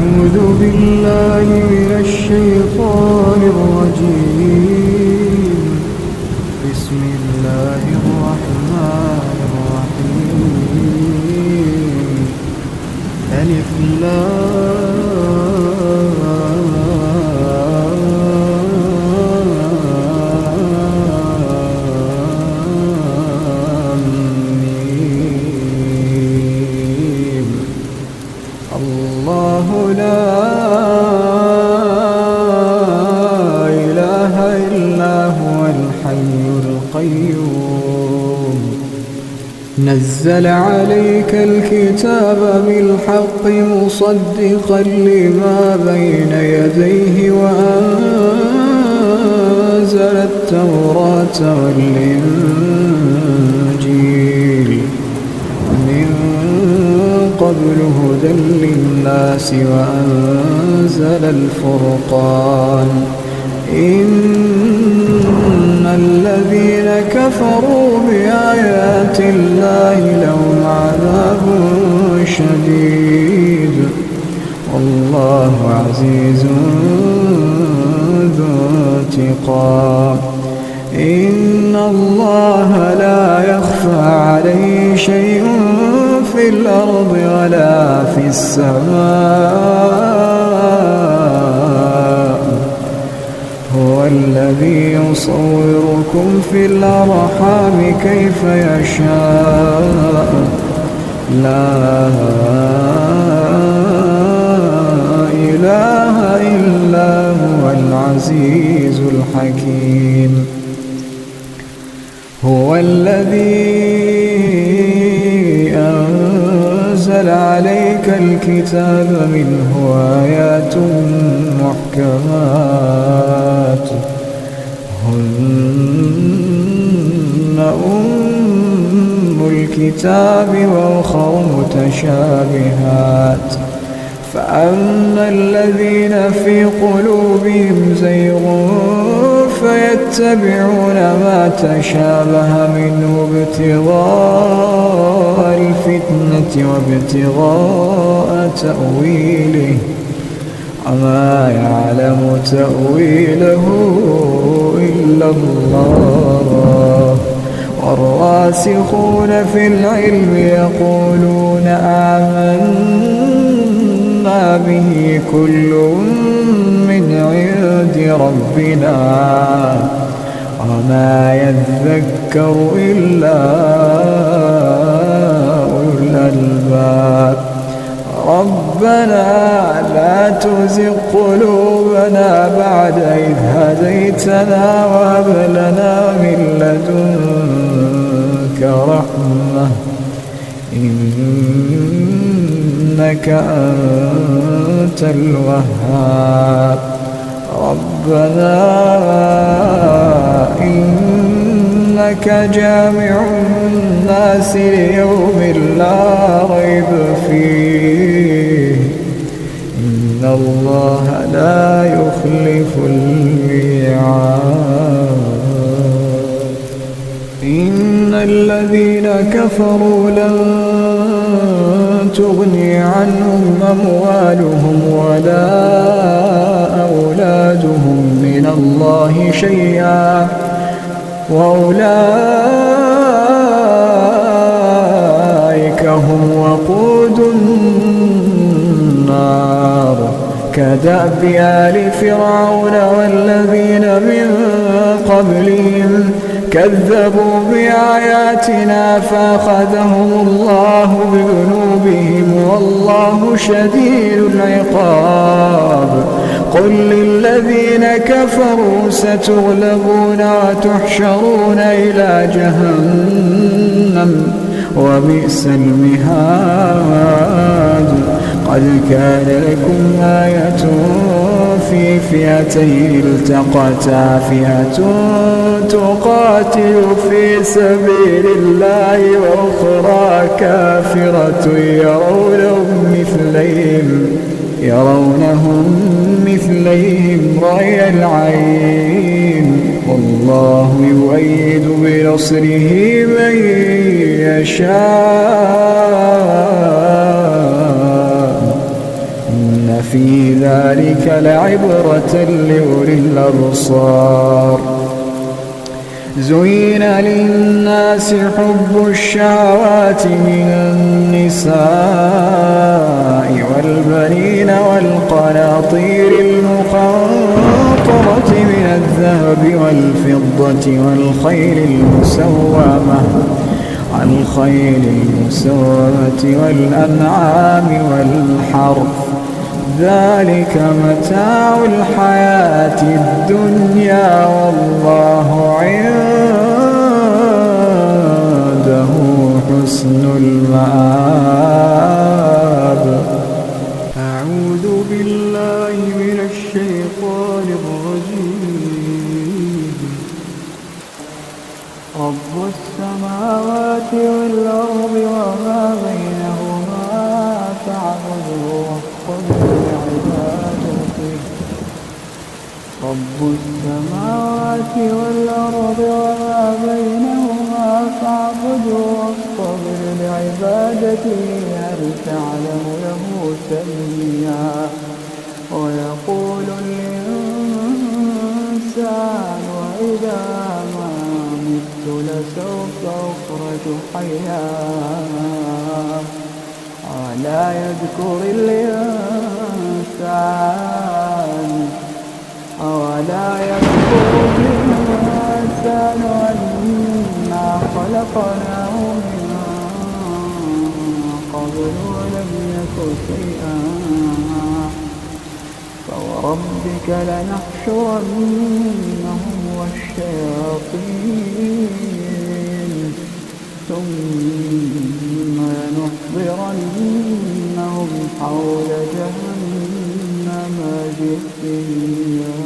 أعوذ بالله من الشيطان الرجيم. بسم الله الرحمن الرحيم. ألف لام ميم. الله لا إله إلا هو الحي القيوم. نزل عليك الكتاب بالحق مصدقا لما بين يديه وأنزل التوراة والإنجيل من قبل هدى للناس وأنزل الفرقان. إن الذين كفروا بآيات الله لهم عذاب شديد والله عزيز ذو انتقام. إن الله لا يخفى عليه شيء في الأرض ولا في السماء. هو الذي يصوركم في الأرحام كيف يشاء. لا إله إلا هو العزيز الحكيم. هو الذي أنزل عليك الكتاب منه آيات محكمات هن أم الكتاب وأخر متشابهات. فأما الذين في قلوبهم زيغ فيتبعون ما تشابه منه ابتغاء الفتنة وابتغاء تأويله وما يعلم تأويله إلا الله. والراسخون في العلم يقولون آمنا به كل من عند ربنا وما يذكر إلا أولو الألباب. ربنا لا تزغ قلوبنا بعد إذ هديتنا وهب لنا من لدنك رحمة إنك أنت الوهاب. ربنا إنك جامع الناس ليوم لا ريب فيه إن الله لا يخلف الميعاد. إن الذين كفروا لن تغني عنهم أموالهم ولا أولادهم من الله شيئا وأولئك هم وقود النار. كدأب آل فرعون والذين من قبلهم كذبوا بآياتنا فأخذهم الله بذنوبهم والله شديد العقاب. قل للذين كفروا ستغلبون وتحشرون إلى جهنم وبئس المهاد. قد كان لكم آية في فئتين التقتا فئة تقاتل في سبيل الله وأخرى كافرة يرونهم مثليهم رأي العين والله يؤيد بنصره من يشاء إن في ذلك لعبرة لأولي الأبصار. زين للناس حب الشهوات من النساء والبنين والقناطير المقنطرة من الذهب والفضة والخيل المسومة والأنعام والحرث، ذلك متاع الحياة الدنيا والله عنده حسن المآب. أعوذ بالله من الشيطان الرجيم. رب السماوات والأرض وما بينهما فاعبده واصطبر لعبادته. رب السماوات والأرض وما بينهما فاعبده واصطبر لعبادته. هل تعلم له سميا؟ ويقول الإنسان وإذا ما مت لسوف أخرج حيا. ولا يذكر الإنسان أنا خلقناه من قبل ولم يك شيئا. فوربك لنحشرنهم والشياطين ثم لنحضرنهم حول جهنم جثيا.